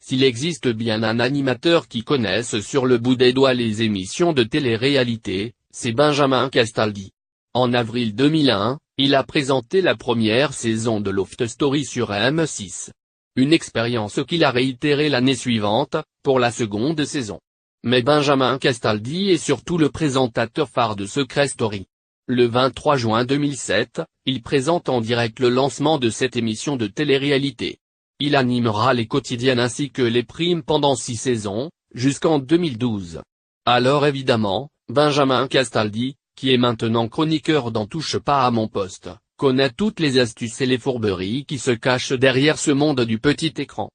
S'il existe bien un animateur qui connaisse sur le bout des doigts les émissions de télé-réalité, c'est Benjamin Castaldi. En avril 2001, il a présenté la première saison de Loft Story sur M6. Une expérience qu'il a réitérée l'année suivante, pour la seconde saison. Mais Benjamin Castaldi est surtout le présentateur phare de Secret Story. Le 23 juin 2007, il présente en direct le lancement de cette émission de télé-réalité. Il animera les quotidiennes ainsi que les primes pendant 6 saisons, jusqu'en 2012. Alors évidemment, Benjamin Castaldi, qui est maintenant chroniqueur dans Touche pas à mon poste, connaît toutes les astuces et les fourberies qui se cachent derrière ce monde du petit écran.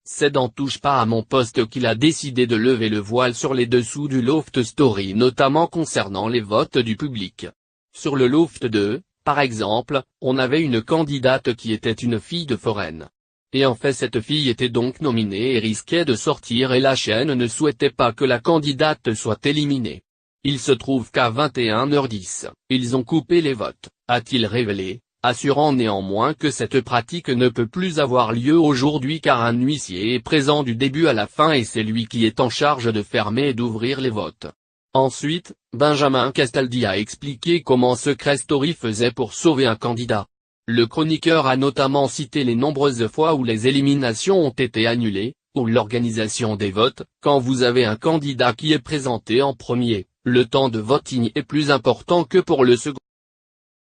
C'est dans Touche pas à mon poste qu'il a décidé de lever le voile sur les dessous du Loft Story, notamment concernant les votes du public. Sur le Loft 2, par exemple, on avait une candidate qui était une fille de foraine. Et en fait cette fille était donc nominée et risquait de sortir et la chaîne ne souhaitait pas que la candidate soit éliminée. Il se trouve qu'à 21h10, ils ont coupé les votes, a-t-il révélé, assurant néanmoins que cette pratique ne peut plus avoir lieu aujourd'hui car un huissier est présent du début à la fin et c'est lui qui est en charge de fermer et d'ouvrir les votes. Ensuite, Benjamin Castaldi a expliqué comment Secret Story faisait pour sauver un candidat. Le chroniqueur a notamment cité les nombreuses fois où les éliminations ont été annulées, ou l'organisation des votes. Quand vous avez un candidat qui est présenté en premier, le temps de voting est plus important que pour le second.